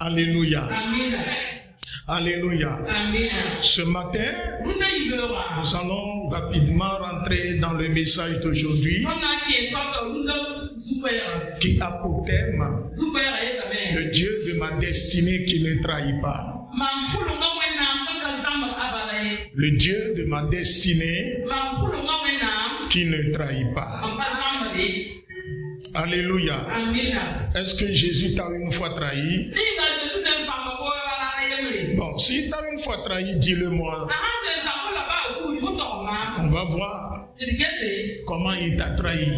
Alléluia. Amen. Alléluia. Amen. Ce matin, nous allons rapidement rentrer dans le message d'aujourd'hui qui a pour thème le Dieu de ma destinée qui ne trahit pas. Le Dieu de ma destinée qui ne trahit pas. Alléluia. Est-ce que Jésus t'a une fois trahi? Bon, si t'as une fois trahi, dis-le-moi. On va voir comment il t'a trahi.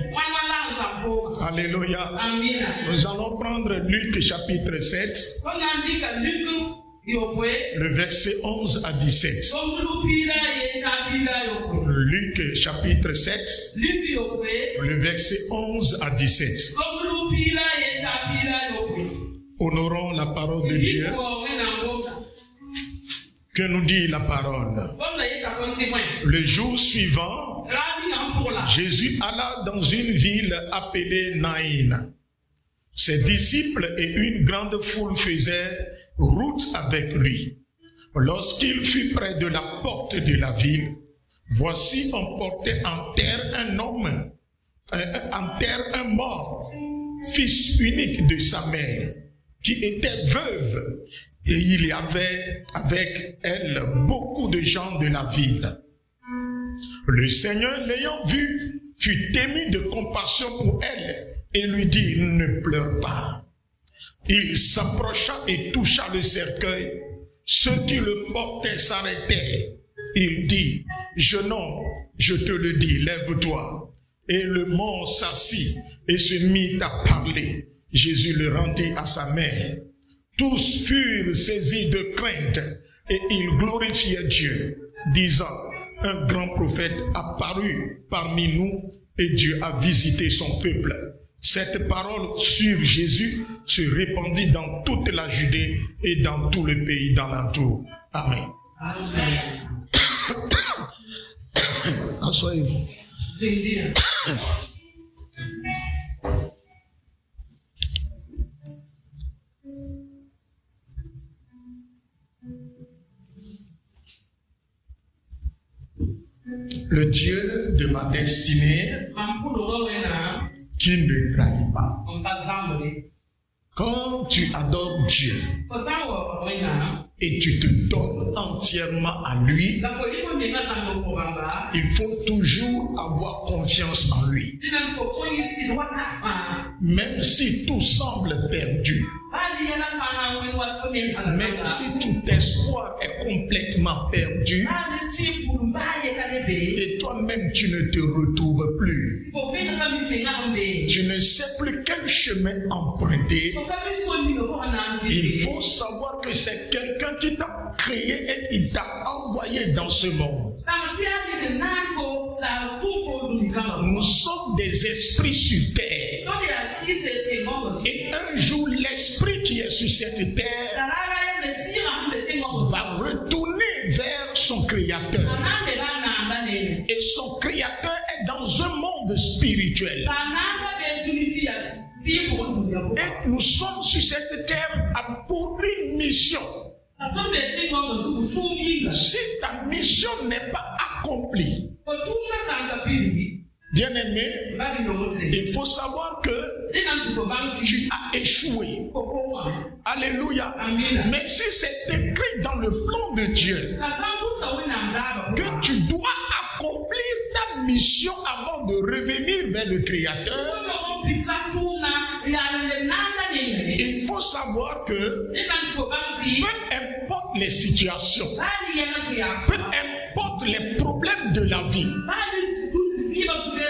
Alléluia. Nous allons prendre Luc chapitre 7, le verset 11 à 17. Luc chapitre 7, le verset 11 à 17. Honorons la parole de Dieu. Que nous dit la parole? Le jour suivant, Jésus alla dans une ville appelée Naïn. Ses disciples et une grande foule faisaient route avec lui. Lorsqu'il fut près de la porte de la ville, voici on portait en terre un mort, fils unique de sa mère, qui était veuve, et il y avait avec elle beaucoup de gens de la ville. Le Seigneur, l'ayant vue, fut ému de compassion pour elle et lui dit: ne pleure pas. Il s'approcha et toucha le cercueil. Ceux qui le portaient s'arrêtèrent. Il dit: jeune homme, je te le dis, lève-toi. Et le mort s'assit et se mit à parler. Jésus le rendit à sa mère. Tous furent saisis de crainte et ils glorifiaient Dieu, disant: un grand prophète apparut parmi nous et Dieu a visité son peuple. Cette parole sur Jésus se répandit dans toute la Judée et dans tout le pays d'alentour. Amen. Amen. Asseyez-vous. Le Dieu de ma destinée qui ne trahit pas. Quand tu adores Dieu et tu te donnes entièrement à lui, il faut toujours avoir confiance en lui. Même si tout semble perdu, même si tout espoir est complètement perdu, et toi-même tu ne te retrouves plus, tu ne sais plus quel chemin emprunter, il faut savoir que c'est quelqu'un qui t'a créé et qui t'a envoyé dans ce monde. Nous sommes des esprits sur terre. Et un jour, l'esprit qui est sur cette terre va retourner vers son Créateur. Et son Créateur est dans un monde spirituel. Et nous sommes sur cette terre pour une mission. Si ta mission n'est pas accomplie, bien-aimé, il faut savoir que tu as échoué. Alléluia. Mais si c'est écrit dans le plan de Dieu que tu dois accomplir ta mission avant de revenir vers le Créateur, il faut savoir que peu importe les situations, peu importe les problèmes de la vie,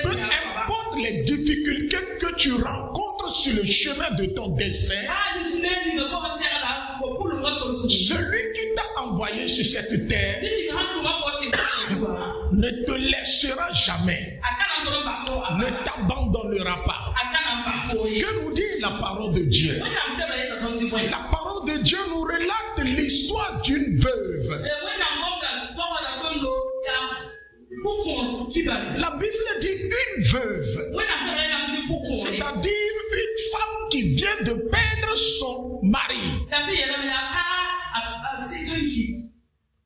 peu importe les difficultés que tu rencontres sur le chemin de ton destin, celui qui t'a envoyé sur cette terre ne te laissera jamais, ne t'abandonnera pas. Que nous dit la parole de Dieu? La parole de Dieu nous relate l'histoire d'une veuve. La Bible dit une veuve, c'est-à-dire une femme qui vient de perdre son mari.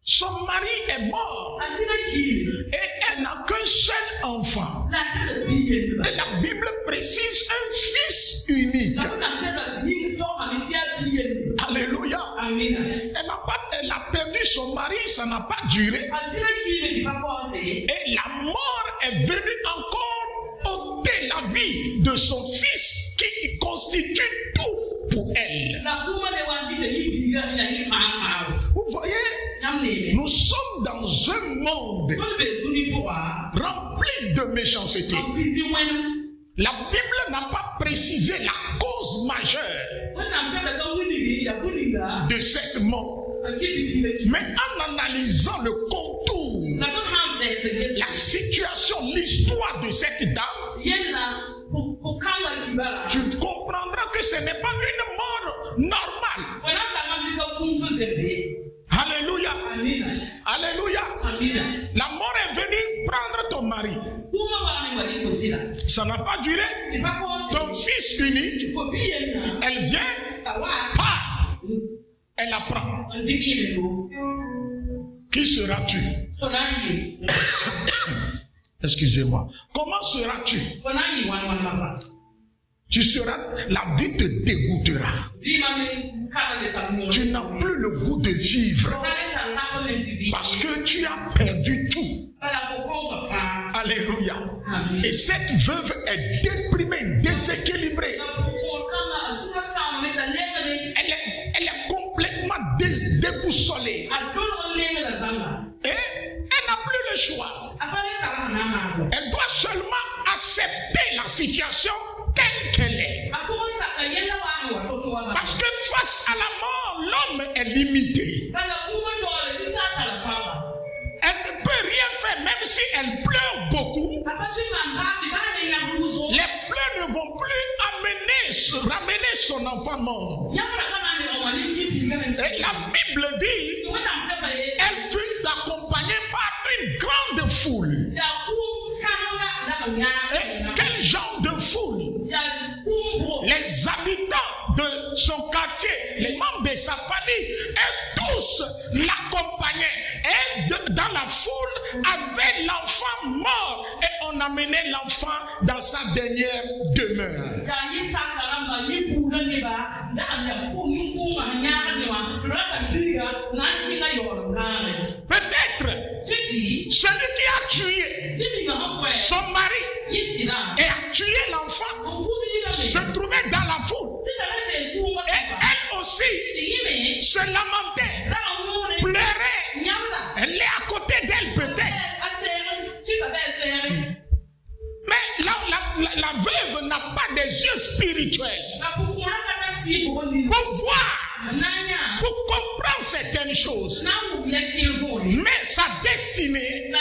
Son mari est mort et elle n'a qu'un seul enfant. Et la Bible précise un fils unique. Alléluia. Elle a perdu son mari, ça n'a pas duré. Et la mort est venue encore ôter la vie de son fils qui constitue tout pour elle. Vous voyez, nous sommes dans un monde rempli de méchanceté. La Bible n'a pas précisé la cause majeure de cette mort. Mais en analysant le contour, la situation, l'histoire de cette dame, tu comprendras que ce n'est pas une mort normale. Alléluia. Alléluia. La mort est venue prendre ton mari. Ça n'a pas duré. Ton fils unique, elle vient, elle apprend. Qui seras-tu? Excusez-moi. Comment seras-tu? Tu seras, la vie te dégoûtera. Tu n'as plus le goût de vivre parce que tu as perdu tout. Alléluia. Et cette veuve est déprimée, déséquilibrée. Elle est complètement déboussolée. Et elle n'a plus le choix. Elle doit seulement accepter la situation telle qu'elle est. Parce que face à la mort, l'homme est limité. Elle ne peut rien faire, même si elle pleure beaucoup. Les pleurs ne vont plus ramener son enfant mort. Et la Bible dit, elle fut accompagnée par une grande foule. Et quel genre de foule? Les habitants de son quartier, les membres de sa famille, et tous l'accompagnaient. Et dans la foule avait l'enfant mort. Et on amenait l'enfant dans sa dernière demeure. Peut-être celui qui a tué son mari et a tué l'enfant se trouvait dans la foule. Et elle aussi se lamentait, pleurait. Elle est à côté d'elle peut-être. Mais la veuve n'a pas des yeux spirituels pour voir, pour comprendre certaines choses. Mais sa destinée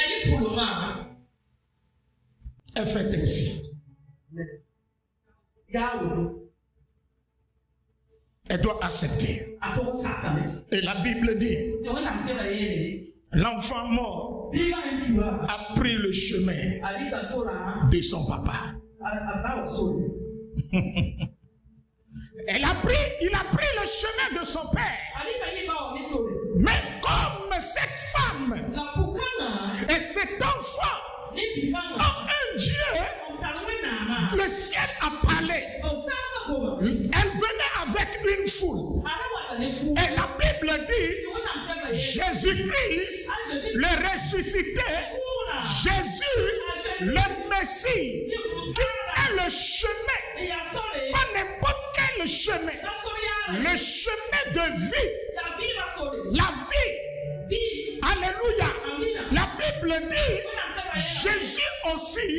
est faite ainsi. Elle doit accepter. Et la Bible dit, l'enfant mort a pris le chemin de son papa. Il a pris le chemin de son père. Mais comme cette femme et cet enfant ont un Dieu, le ciel a parlé. Elle venait avec une foule. Et la Bible dit, Jésus-Christ, le ressuscité, Jésus, le Messie, qui est le chemin, pas n'importe quel chemin, le chemin de vie, la vie. Alléluia. La Bible dit, Jésus aussi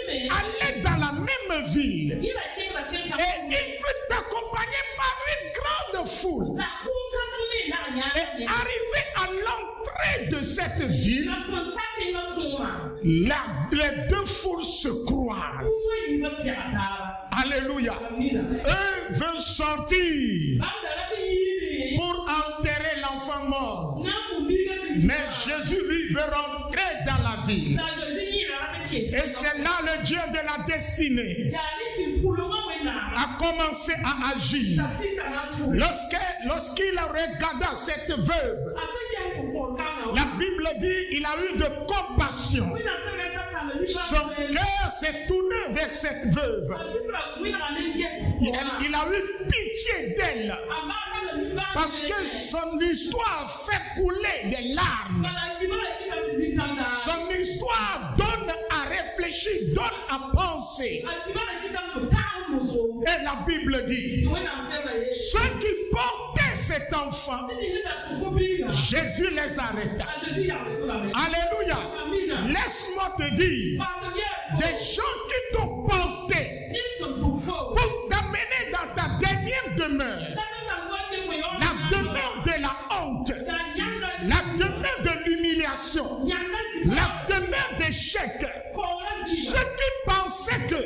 allait dans la même ville et il fut accompagné par une grande foule. Et arrivé à l'entrée de cette ville, les deux foules se croisent. Alléluia. Eux veulent sortir pour enterrer l'enfant mort. Mais Jésus lui veut rentrer dans la ville. Et c'est là le Dieu de la destinée a commencé à agir. Lorsque lorsqu'il regarda cette veuve, la Bible dit il a eu de compassion. Son cœur s'est tourné vers cette veuve. Il a eu pitié d'elle. Parce que son histoire fait couler des larmes. Son histoire donne à réfléchir, donne à penser. Et la Bible dit, ceux qui portaient cet enfant, Jésus les arrêta. Alléluia. Laisse-moi te dire, des gens qui t'ont porté pour t'amener dans ta dernière demeure, la demeure de la honte, la demeure de l'humiliation, la demeure d'échec. Ceux qui pensaient que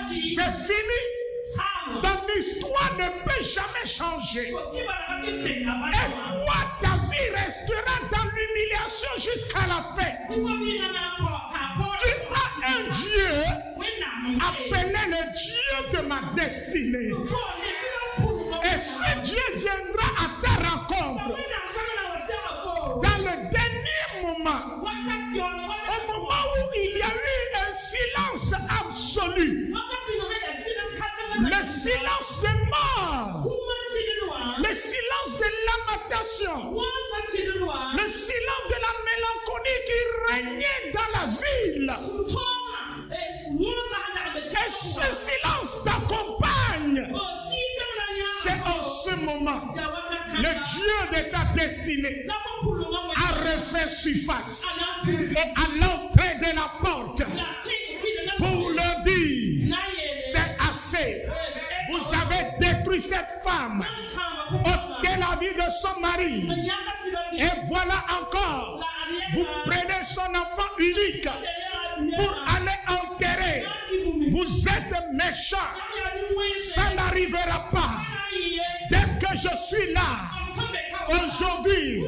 c'est fini, ton histoire ne peut jamais changer. Et toi, ta vie restera dans l'humiliation jusqu'à la fin. Tu as un Dieu appelé le Dieu de ma destinée. Et ce Dieu viendra à ta rencontre dans le dernier moment, au moment où il y a eu un silence absolu, le silence de mort, le silence de lamentation, le silence de la mélancolie qui régnait dans la ville. Et ce silence t'accompagne. C'est en ce moment, le Dieu de ta destinée a refait surface. Et à l'entrée de la porte, pour leur dire, c'est assez. Vous avez détruit cette femme, ôté la vie de son mari. Et voilà encore, vous prenez son enfant unique pour aller enterrer. Vous êtes méchants. Ça n'arrivera pas. Dès que je suis là, aujourd'hui,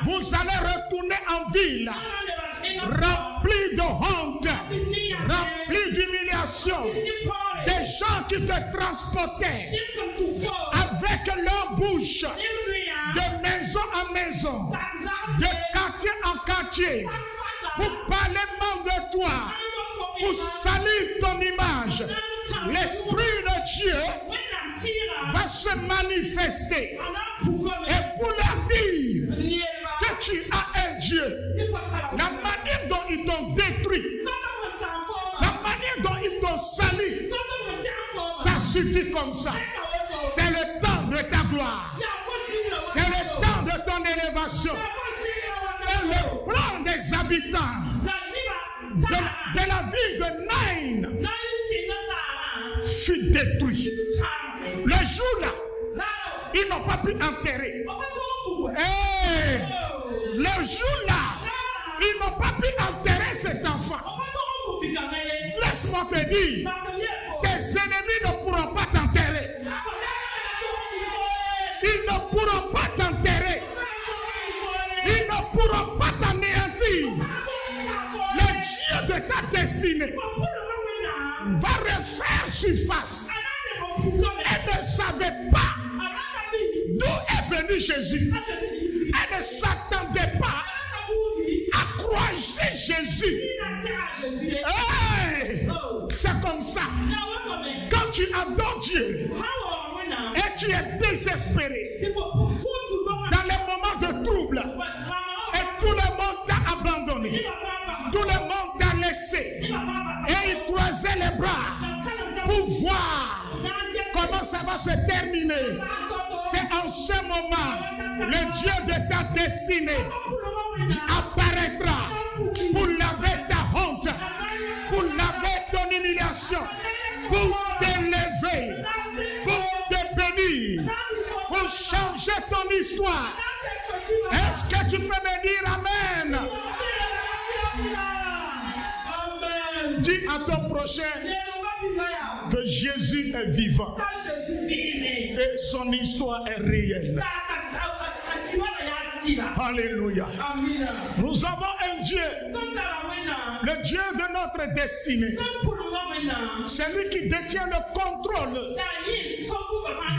vous allez retourner en ville, rempli de honte, rempli d'humiliation. Des gens qui te transportaient avec leur bouche, de maison en maison, de quartier en quartier, pour parler mal de toi, pour salir ton image. L'Esprit de Dieu va se manifester et pour leur dire que tu as un Dieu. La manière dont ils t'ont détruit, la manière dont ils t'ont sali, ça suffit comme ça. C'est le temps de ta gloire. C'est le temps de ton élévation. Et le plan des habitants de la ville de Nain fut détruit. Le jour-là, ils n'ont pas pu enterrer. Et le jour-là, ils n'ont pas pu enterrer cet enfant. Laisse-moi te dire, tes ennemis ne pourront pas t'enterrer. Ils ne pourront pas t'enterrer. Ils ne pourront pas t'anéantir. Le Dieu de ta destinée va refaire surface. Elle ne savait pas d'où est venu Jésus. Elle ne s'attendait pas à croiser Jésus. Hey, c'est comme ça. Quand tu adores Dieu et tu es désespéré dans les moments de trouble et tout le monde t'a abandonné, tout le monde t'a laissé et il croisait les bras pour voir comment ça va se terminer. C'est en ce moment le Dieu de ta destinée apparaîtra pour laver ta honte, pour laver ton humiliation, pour t'élever, pour te bénir, pour changer ton histoire. Est-ce que tu peux me dire Amen? Dis à ton prochain que Jésus est vivant et son histoire est réelle. Alléluia. Nous avons un Dieu, le Dieu de notre destinée, C'est lui qui détient le contrôle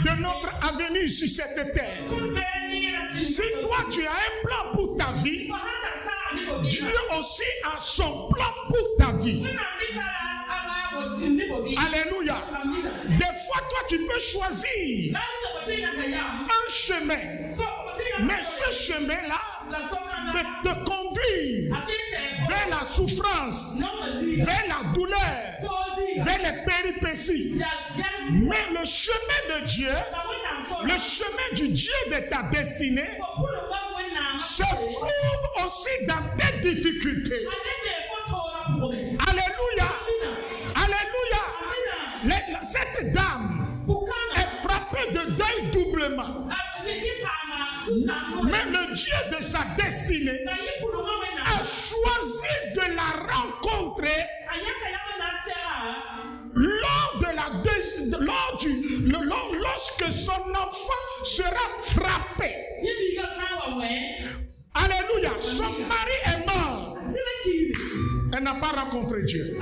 de notre avenir sur cette terre. Si toi tu as un plan pour ta vie, Dieu aussi a son plan pour ta vie. Alléluia. Des fois, toi, tu peux choisir un chemin. Mais ce chemin-là peut te conduire vers la souffrance, vers la douleur, vers les péripéties. Mais le chemin de Dieu, le chemin du Dieu de ta destinée, se trouve aussi dans tes difficultés. Alléluia. Alléluia. Cette dame est frappée de deuil doublement. Mais le Dieu de sa destinée a choisi de la rencontrer lorsque son enfant sera frappé. Alléluia. Son mari est mort. Elle n'a pas rencontré Dieu.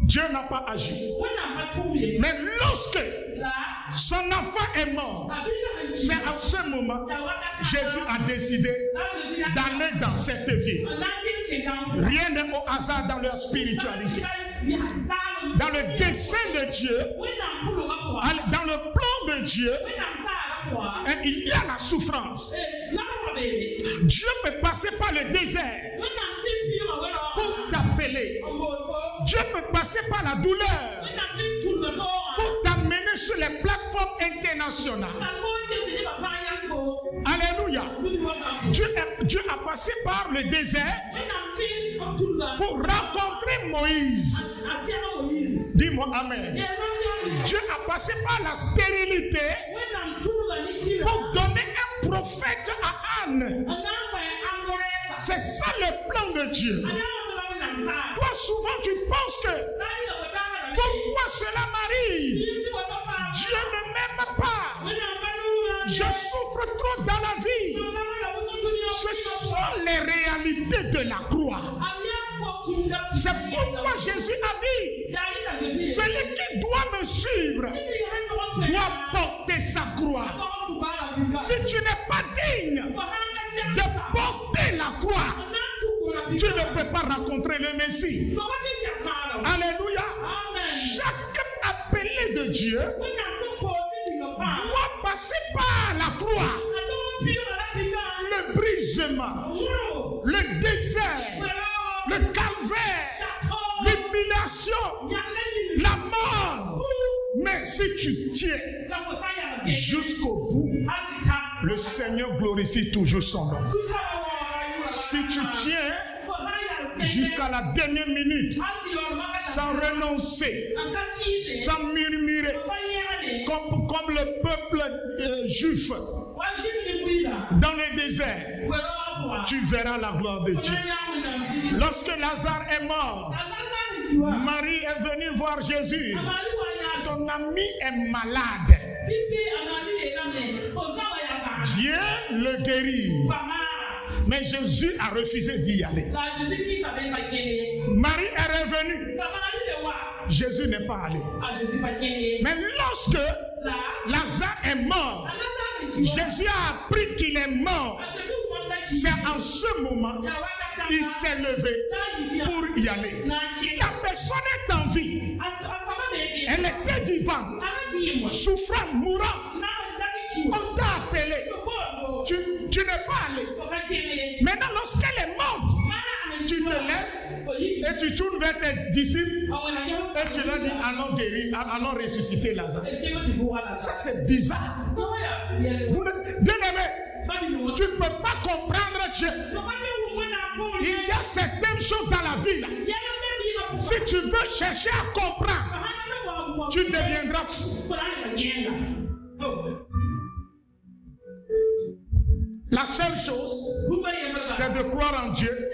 Dieu n'a pas agi. Mais lorsque son enfant est mort, c'est à ce moment Jésus a décidé d'aller dans cette ville. Rien n'est au hasard dans leur spiritualité. Dans le dessein de Dieu, dans le plan de Dieu, il y a la souffrance. Dieu peut passer par le désert pour t'appeler. Dieu peut passer par la douleur pour t'amener sur les plateformes internationales. Alléluia. Dieu a passé par le désert pour rencontrer Moïse. Dis-moi Amen. Dieu a passé par la stérilité pour donner un prophète à Anne. C'est ça le plan de Dieu. Toi souvent tu penses que pourquoi cela m'arrive? Dieu ne m'aime pas. Je souffre trop dans la vie. Ce sont les réalités de la croix. C'est pourquoi Jésus a dit, celui qui doit me suivre doit porter sa croix. Si tu n'es pas digne de porter la croix, tu ne peux pas rencontrer le Messie. Alléluia. Chaque appelé de Dieu doit passer par la croix. Le brisement, le désert, le calvaire, l'humiliation, la mort. Mais si tu tiens jusqu'au bout, le Seigneur glorifie toujours son nom. Si tu tiens jusqu'à la dernière minute, sans renoncer, sans murmurer, comme le peuple juif dans le désert, tu verras la gloire de Dieu. Lorsque Lazare est mort, Marie est venue voir Jésus. Ton ami est malade. Viens le guérir. Mais Jésus a refusé d'y aller. Marie est revenue. Jésus n'est pas allé. Mais lorsque Lazare est mort, Jésus a appris qu'il est mort. C'est en ce moment il s'est levé pour y aller. La personne est en vie. Elle était vivante, souffrant, mourant. On t'a appelé. Tu n'es pas allé. Maintenant, lorsqu'elle est morte, tu te lèves et tu tournes vers tes disciples et tu leur dis allons guérir, allons ressusciter Lazare. Ça c'est bizarre. Bien-aimé, tu ne peux pas comprendre Dieu. Il y a certaines choses dans la vie là. Si tu veux chercher à comprendre, tu deviendras fou. La seule chose, c'est de croire en Dieu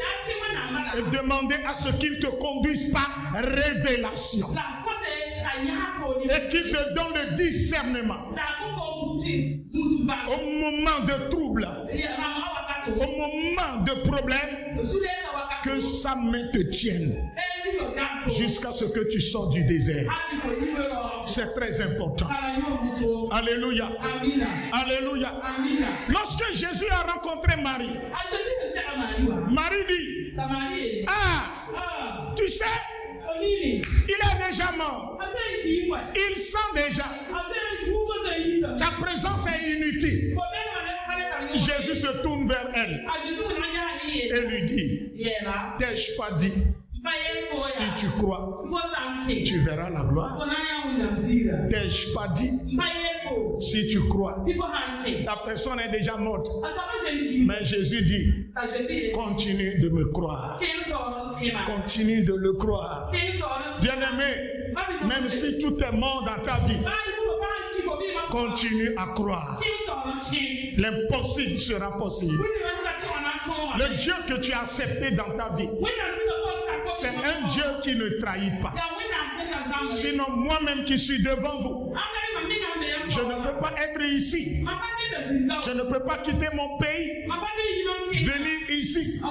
et demander à ce qu'il te conduise par révélation et qu'il te donne le discernement au moment de trouble, au moment de problème, que sa main te tienne. jusqu'à ce que tu sors du désert. C'est très important. Alléluia. Alléluia. Lorsque Jésus a rencontré Marie, Marie dit, ah, tu sais, il est déjà mort. Il sent déjà. Ta présence est inutile. Jésus se tourne vers elle et lui dit, t'ai-je pas dit, si tu crois, tu verras la gloire. T'ai-je pas dit, si tu crois, ta personne est déjà morte. Mais Jésus dit, continue de me croire. Continue de le croire. Bien-aimé, même si tout est mort dans ta vie, continue à croire. L'impossible sera possible. Le Dieu que tu as accepté dans ta vie, c'est un Dieu qui ne trahit pas. Sinon, moi-même qui suis devant vous, je ne peux pas être ici. Je ne peux pas quitter mon pays, venir ici.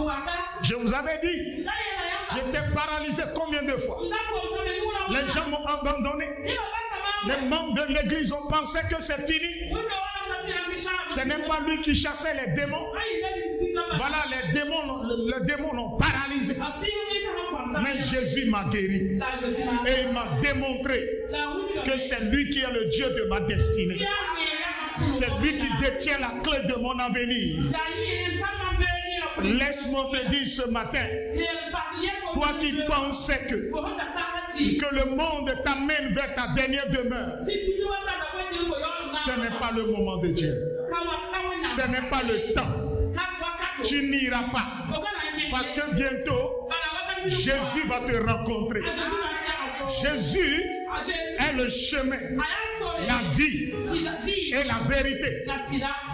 Je vous avais dit, j'étais paralysé combien de fois? Les gens m'ont abandonné. Les membres de l'église ont pensé que c'est fini. Ce n'est pas lui qui chassait les démons. Voilà, les démons l'ont paralysé. Mais Jésus m'a guéri. Et il m'a démontré que c'est lui qui est le Dieu de ma destinée. C'est lui qui détient la clé de mon avenir. Laisse-moi te dire ce matin, toi qui pensais que le monde t'amène vers ta dernière demeure, ce n'est pas le moment de Dieu. Ce n'est pas le temps. Tu n'iras pas. Parce que bientôt, Jésus va te rencontrer. Jésus est le chemin, la vie et la vérité.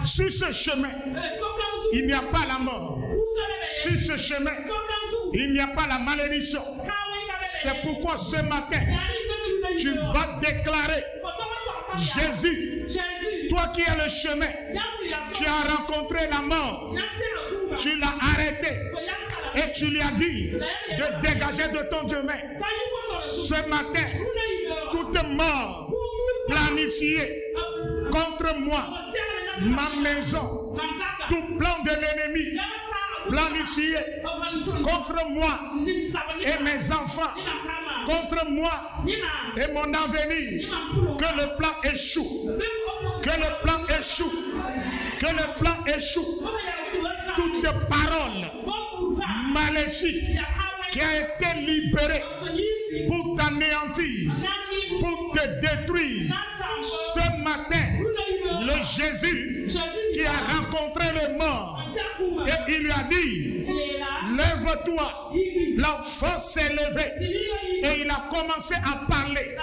Sur ce chemin, il n'y a pas la mort. Sur ce chemin, il n'y a pas la malédiction. C'est pourquoi ce matin, tu vas déclarer, Jésus, toi qui es le chemin, tu as rencontré la mort, tu l'as arrêté et tu lui as dit de dégager de ton chemin. Ce matin, toute mort planifiée contre moi, ma maison, tout plan de l'ennemi planifié contre moi et mes enfants, contre moi et mon avenir, que le plan échoue, que le plan échoue, que le plan échoue. Toute parole maléfique qui a été libérée pour t'anéantir, pour te détruire, ce matin, le Jésus qui a rencontré le mort et il lui a dit, lève-toi. L'enfant s'est levé et il a commencé à parler.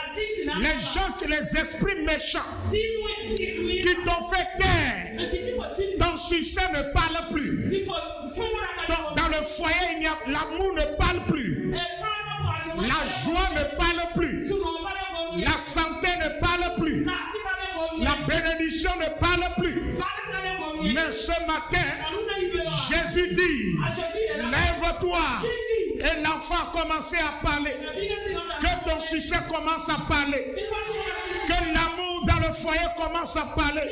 Les gens, les esprits méchants qui t'ont fait taire, ton succès ne parle plus. Dans le foyer, l'amour ne parle plus. La joie ne parle plus. La santé ne parle plus. La bénédiction ne parle plus. Mais ce matin, Jésus dit, lève-toi. Et l'enfant a commencé à parler. Que ton succès commence à parler. Que l'amour dans le foyer commence à parler.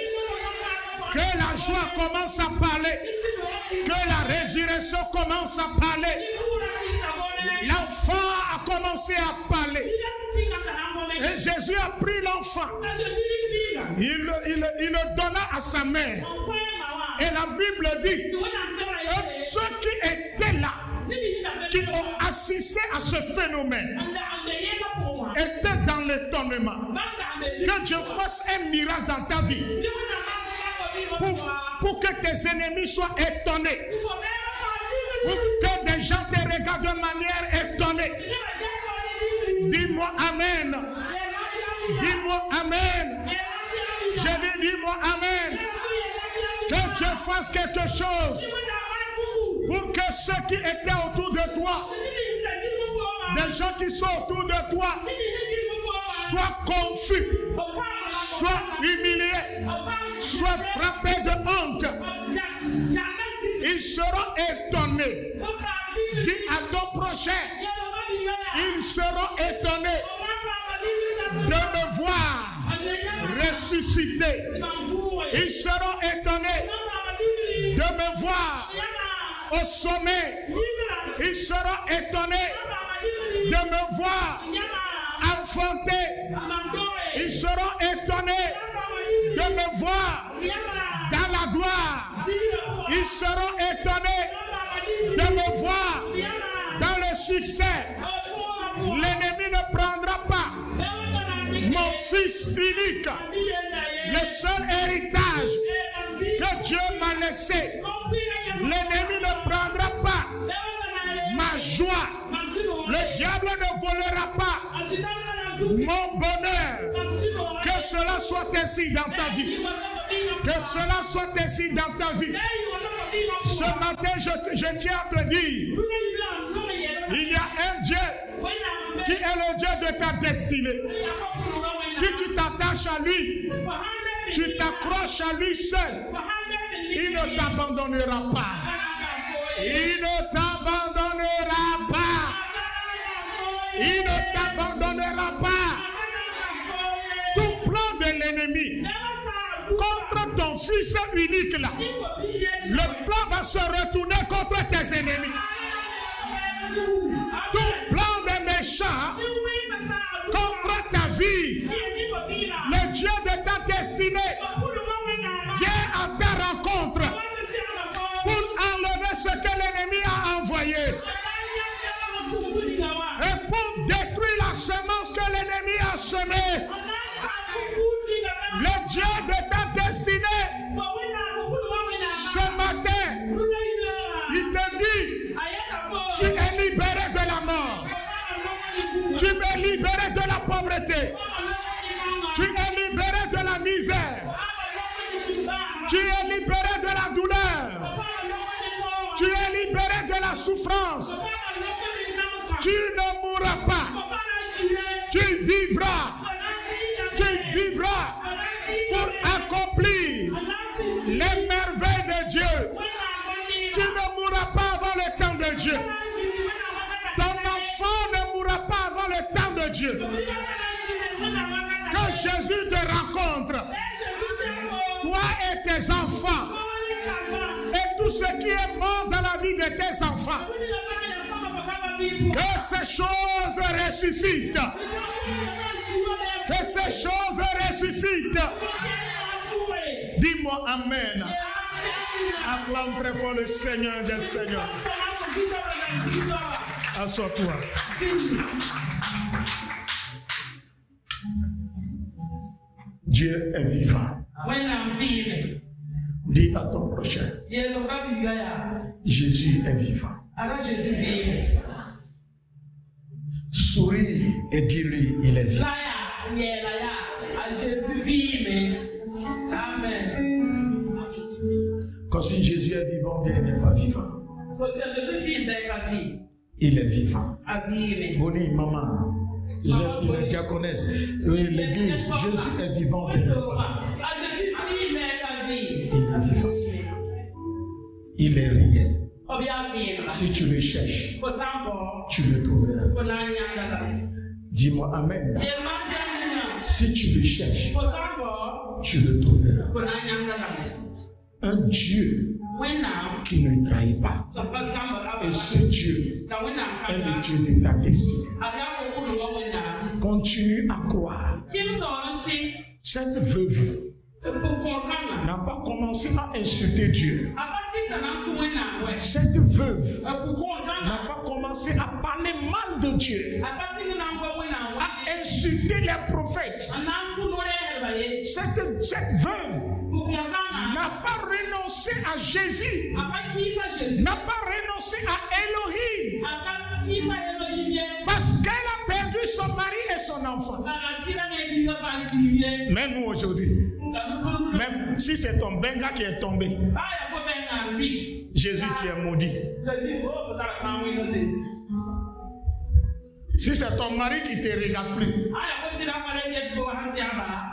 Que la joie commence à parler. Que la résurrection commence à parler. L'enfant a commencé à parler. Et Jésus a pris l'enfant. Il le donna à sa mère. Et la Bible dit que ceux qui étaient là, qui ont assisté à ce phénomène, étaient dans l'étonnement. Que Dieu fasse un miracle dans ta vie pour que tes ennemis soient étonnés. Pour que des gens te regardent de manière étonnée. Dis-moi Amen. Dis-moi Amen. Je dis dis-moi Amen. Que Dieu fasse quelque chose pour que ceux qui étaient autour de toi, des gens qui sont autour de toi, soient confus, soient humiliés, soient frappés de honte. Ils seront étonnés. Dis à ton prochain, ils seront ressuscité. Ils seront étonnés de me voir au sommet. Ils seront étonnés de me voir enfanté. Ils seront étonnés de me voir dans la gloire. Ils seront étonnés de me voir dans le succès. L'ennemi ne prendra pas mon fils unique, le seul héritage que Dieu m'a laissé. L'ennemi ne prendra pas ma joie. Le diable ne volera pas mon bonheur. Que cela soit ainsi dans ta vie. Que cela soit ainsi dans ta vie. Ce matin, je tiens à te dire, il y a un Dieu qui est le Dieu de ta destinée. Si tu t'attaches à lui, tu t'accroches à lui seul, il ne t'abandonnera pas. Il ne t'abandonnera pas. Il ne t'abandonnera pas. Tout plan de l'ennemi contre ton fils unique là, le plan va se retourner contre tes ennemis. Tout plan des méchants contre ta vie, le Dieu de ta destinée vient à ta rencontre pour enlever ce que l'ennemi a envoyé et pour détruire la semence que l'ennemi a semée. Le Dieu de ta destinée, ce matin, il te dit, tu es libéré de la mort. Tu es libéré de la pauvreté. Tu es libéré de la misère. Tu es libéré de la douleur. Tu es libéré de la souffrance. Tu ne mourras pas. Tu vivras. Tu vivras pour accomplir les merveilles de Dieu. Tu ne mourras pas avant le temps de Dieu. Ton enfant ne mourra pas avant le temps de Dieu. Que Jésus te rencontre, toi et tes enfants, et tout ce qui est mort dans la vie de tes enfants. Que ces choses ressuscitent. Que ces choses ressuscitent. Dis-moi Amen. Acclame très fort le Seigneur des Seigneurs. Assois-toi. Dieu est vivant. Dis à ton prochain. Jésus est vivant. Souris et dis-lui, il est vivant. Quand si Jésus est vivant, bien il n'est pas vivant. Il est vivant. Bonnie, maman, Joséphine, la diaconesse, l'église, Jésus est vivant. Il est vivant. Il est réel. Si tu le cherches, tu le trouveras. Dis-moi Amen. Si tu le cherches, tu le trouveras. Un Dieu qui ne trahit pas. Et ce Dieu est le Dieu de ta destinée. Continue à croire. Cette veuve n'a pas commencé à insulter Dieu. Cette veuve n'a pas commencé à parler mal de Dieu, à insulter les prophètes. Cette veuve n'a pas renoncé à Jésus, n'a pas renoncé à Elohim, parce qu'elle a perdu son mari et son enfant. Mais nous aujourd'hui, même si c'est ton benga qui est tombé, Jésus, tu es maudit. Si c'est ton mari qui ne te regarde plus,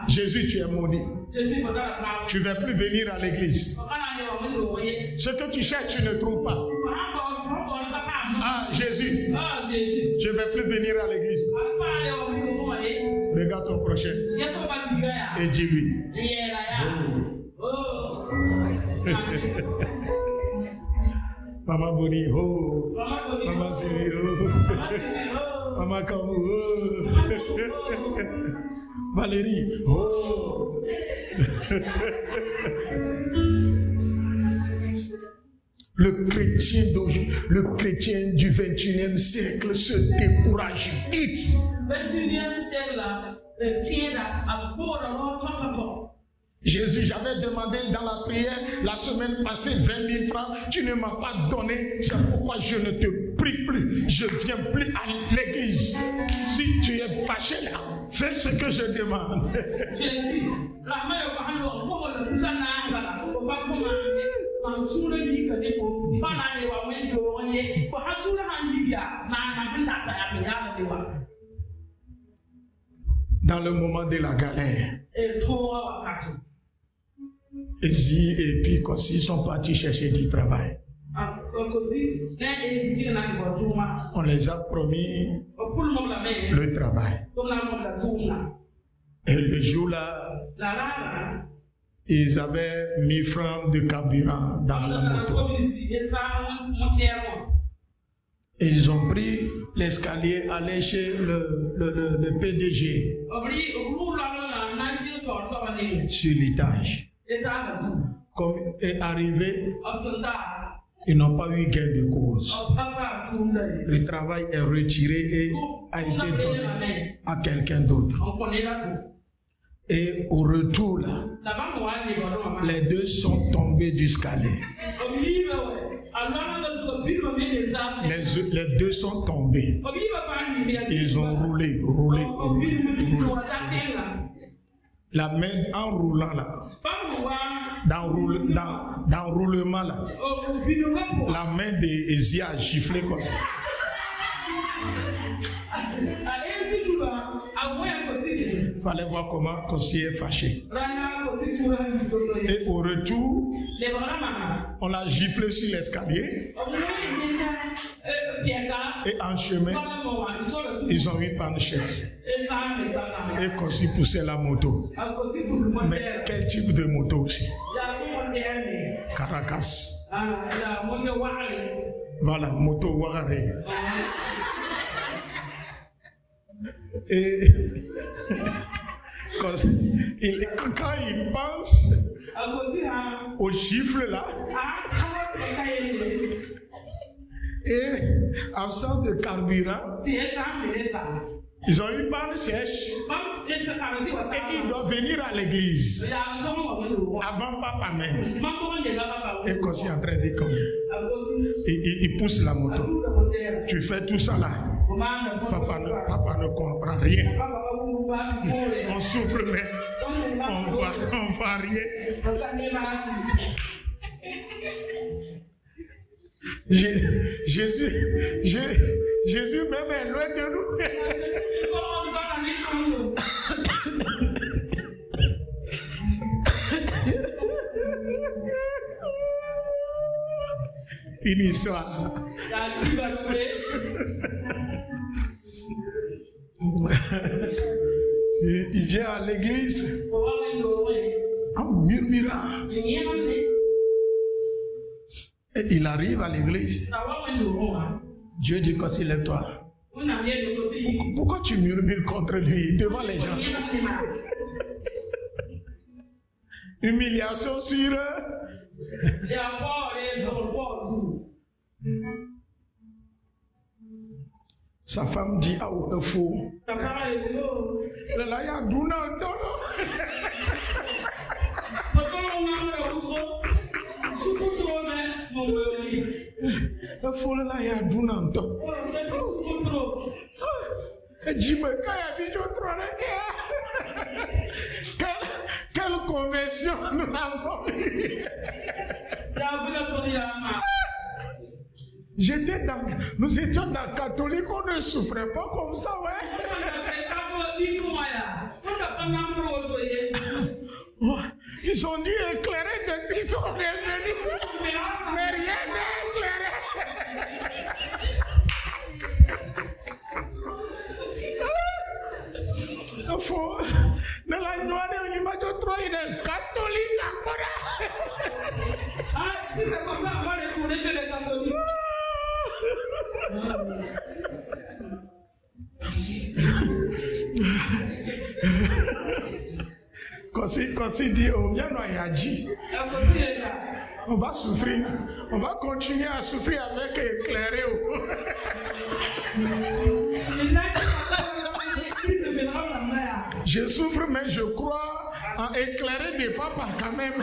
Jésus, tu es maudit. Tu ne vas plus venir à l'église. Ce que tu cherches, tu ne trouves pas. Ah, Jésus, je ne vais plus venir à l'église. Regarde ton prochain et dis-lui. Maman Boni, oh. Maman Siri, oh. Maman Kamou, oh. Valérie, oh. Le chrétien du 21e siècle se décourage vite. 21e siècle, Jésus, j'avais demandé dans la prière la semaine passée 20 000 francs. Tu ne m'as pas donné. C'est pourquoi je ne te prie plus. Je ne viens plus à l'église. Si tu es fâché là, fais ce que je demande. Jésus, dans le moment de la galère, Ezi et puis ils sont partis chercher du travail. On les a promis le travail. Et le jour-là, ils avaient 1000 francs de carburant dans la moto. Et ils ont pris l'escalier, allé chez le PDG sur l'étage. Comme est arrivé, ils n'ont pas eu gain de cause. Le travail est retiré et a été donné à quelqu'un d'autre. Et au retour, là, les deux sont tombés du escalier. Les deux sont tombés. Ils ont roulé. La main en roulant là, dans roulement là, la main d'Ézia a giflé comme ça. Il fallait voir comment Kossi est fâché. Et au retour, on l'a giflé sur l'escalier. Et en chemin, ils ont eu panchette. Et Kossi poussait la moto. Mais quel type de moto aussi? Caracas. Voilà, moto Warare. Et quand il pense au chiffre là, et absence de carburant, ils ont une panne sèche et ils doivent venir à l'église avant papa même. Et quand il est en train de dire il pousse la moto. Tu fais tout ça là. Papa ne comprend rien. On souffre mais on voit rien. Jésus même est loin de nous. Une histoire. Il vient à l'église en murmurant. Et il arrive à l'église. Dieu dit Kossi, lève-toi. Pourquoi tu murmures contre lui devant les gens? Humiliation sur eux. Sa femme dit à au fou. Là, il y a Donald. Le fou là, il y a Donald. Quelle conversion nous avons eue. Nous étions dans catholique, on ne souffrait pas comme ça, ouais. Ils ont dû éclairer depuis qu'ils sont revenus, mais rien n'a éclairé. faut. Dans la noire, on y m'a dit trop, il est catholique encore. Ah, si c'est comme ça, on va retourner chez les catholiques. Quand c'est dit, oh, bien, non, il a dit. On va souffrir. On va continuer à souffrir avec éclairé. Je souffre, mais je crois en éclairer des papas quand même.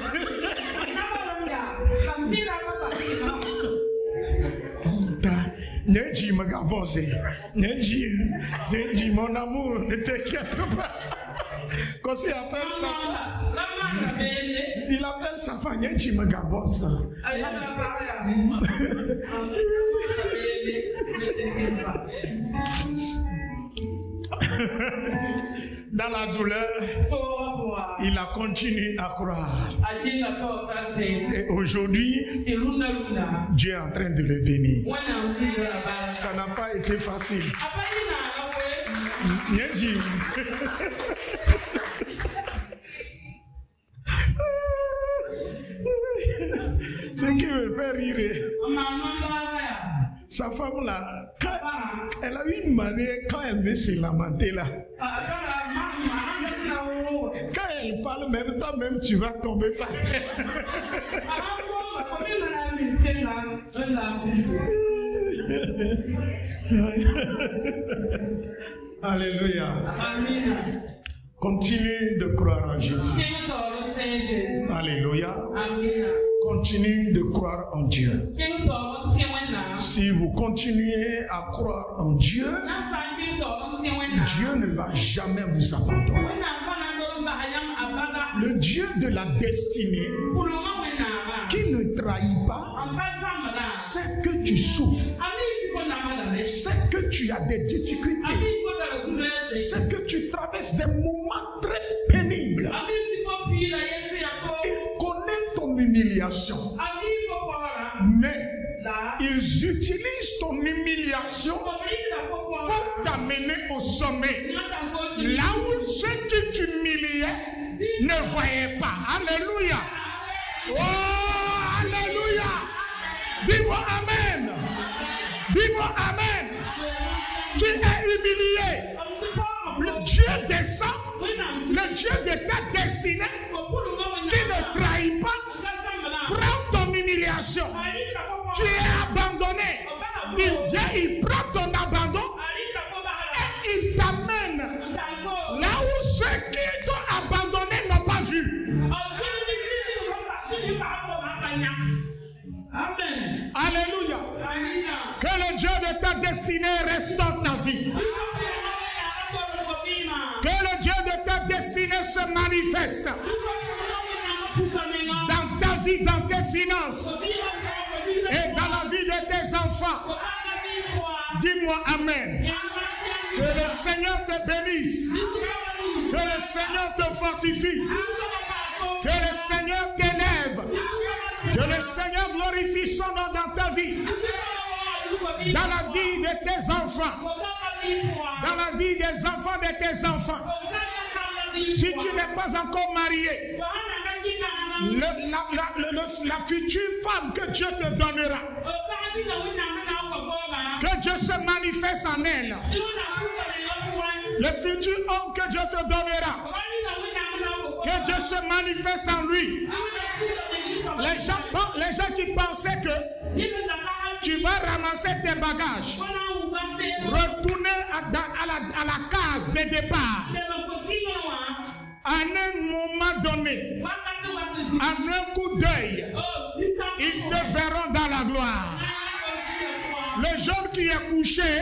Nenji Magavose, Nenji, mon amour, ne t'inquiète pas. Quand il appelle sa femme, il appelle sa femme Nenji Magavose. Dans la douleur, il a continué à croire. Et aujourd'hui, Dieu est en train de le bénir. Ça n'a pas été facile. Nenji. Ce qui me fait rire. Sa femme là, elle a eu une manière, quand elle veut se lamenter là, quand elle parle, même toi-même tu vas tomber par terre. Alléluia. Continue de croire en Jésus. Alléluia. Continue de croire en Dieu. Si vous continuez à croire en Dieu, Dieu ne va jamais vous abandonner. Le Dieu de la destinée qui ne trahit pas, c'est que tu souffres, c'est que tu as des difficultés, c'est que tu traverses des moments très pénibles. Il connaît ton humiliation, mais ils utilisent ton humiliation pour t'amener au sommet. Là où ceux qui t'humiliaient ne voyaient pas. Alléluia. Oh, alléluia. Dis-moi amen. Dis-moi amen. Tu es humilié. Le Dieu descend, le Dieu de ta destinée, qui ne trahit pas, prend ton humiliation. Tu es abandonné. Il vient, il prend ton abandon et il t'amène là où ceux qui t'ont abandonné n'ont pas vu. Amen. Alléluia. Que le Dieu de ta destinée restaure ta vie. Que le Dieu de ta destinée se manifeste dans ta vie, dans tes finances et dans la vie de tes enfants. Dis-moi amen. Que le Seigneur te bénisse. Que le Seigneur te fortifie. Que le Seigneur t'élève. Que le Seigneur glorifie son nom dans ta vie. Dans la vie de tes enfants. Dans la vie des enfants de tes enfants. Si tu n'es pas encore marié, la future femme que Dieu te donnera, que Dieu se manifeste en elle. Le futur homme que Dieu te donnera, que Dieu se manifeste en lui. Les gens qui pensaient que tu vas ramasser tes bagages, retourner à la case de départ, à un moment donné, en un coup d'œil, ils te verront dans la gloire. Le jeune qui est couché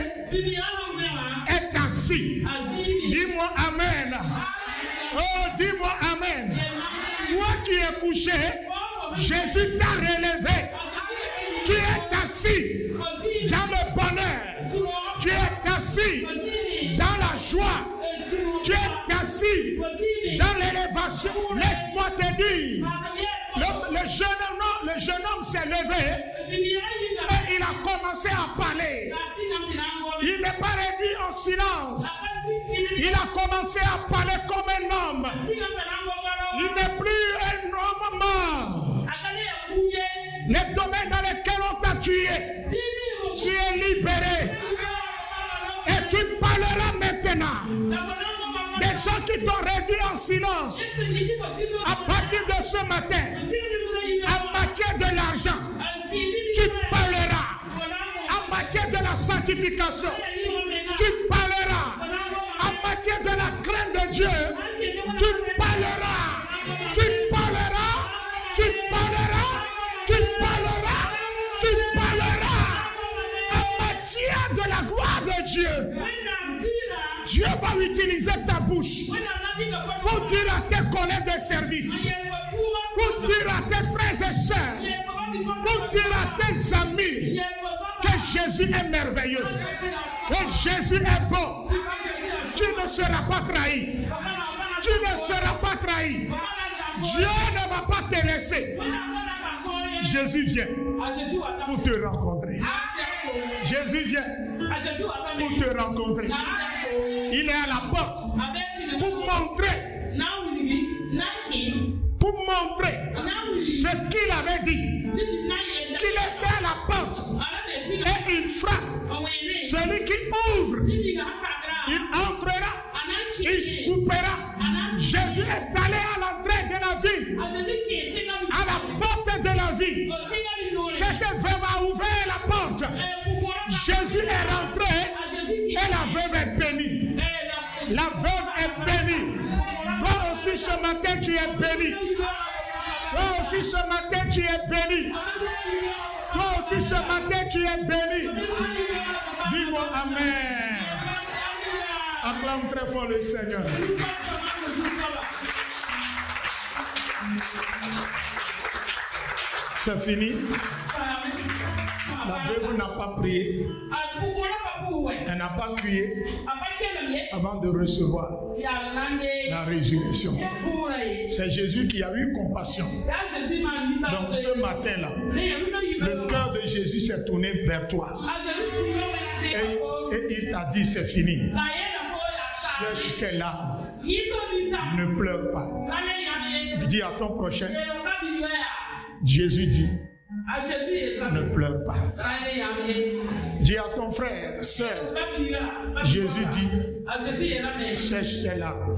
est assis. Dis-moi amen. Oh, dis-moi amen. Toi qui es couché, Jésus t'a relevé. Tu es assis dans le bonheur. Tu es assis dans la joie. Tu es assis dans l'élévation. Laisse-moi te dire, le jeune homme s'est levé et il a commencé à parler. Il n'est pas réduit en silence. Il a commencé à parler comme un homme. Il n'est plus un homme mort. Les domaines dans lesquels on t'a tué, tu es libéré. Et tu parleras maintenant. Des gens qui t'ont réduit en silence, à partir de ce matin, en matière de l'argent, tu parleras. En matière de la sanctification, tu parleras. En matière de la crainte de Dieu, tu parleras. Tu parleras. Tu parleras. Tu parleras. Tu parleras. En matière de la gloire de Dieu, Dieu va utiliser ta bouche pour dire à tes collègues de service, pour dire à tes frères et sœurs, pour dire à tes amis que Jésus est merveilleux, que Jésus est bon. Tu ne seras pas trahi. Tu ne seras pas trahi. Dieu ne va pas te laisser. Jésus vient pour te rencontrer. Jésus vient pour te rencontrer. Il est à la porte pour montrer ce qu'il avait dit. Qu'il était à la porte et il frappe. Celui qui ouvre, il entrera, il soupera. Jésus est allé à l'entrée de la ville, à la porte de la ville. Cette veuve a ouvert la porte. Jésus est rentré et la veuve est bénie. La veuve est bénie. Toi aussi ce matin tu es béni. Toi aussi ce matin tu es béni. Toi aussi ce matin tu es béni. Dis-moi Amen. Acclame très fort le Seigneur. C'est fini. La veuve n'a pas prié. Elle n'a pas crié avant de recevoir la résurrection. C'est Jésus qui a eu compassion. Donc ce matin-là, le cœur de Jésus s'est tourné vers toi. Et il t'a dit c'est fini. Sèche tes larmes. Ne pleure pas. Dis à ton prochain. Jésus dit, ne pleure pas. Dis à ton frère, sœur, Jésus dit, sèche tes larmes.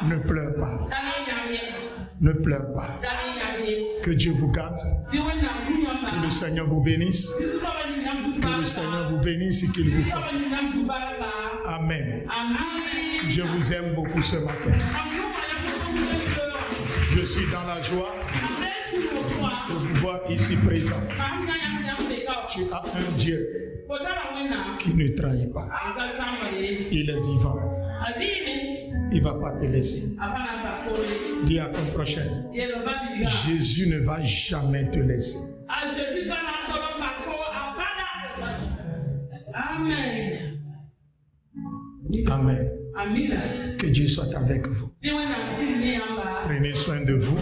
Ne pleure pas. Ne pleure pas. Que Dieu vous garde. Que le Seigneur vous bénisse. Que le Seigneur vous bénisse et qu'il vous fortifie. Amen. Je vous aime beaucoup ce matin. Je suis dans la joie de vous voir ici présent. Tu as un Dieu qui ne trahit pas. Il est vivant. Il ne va pas te laisser. Dis à ton prochain, Jésus ne va jamais te laisser. Amen. Que Dieu soit avec vous. Prenez soin de vous.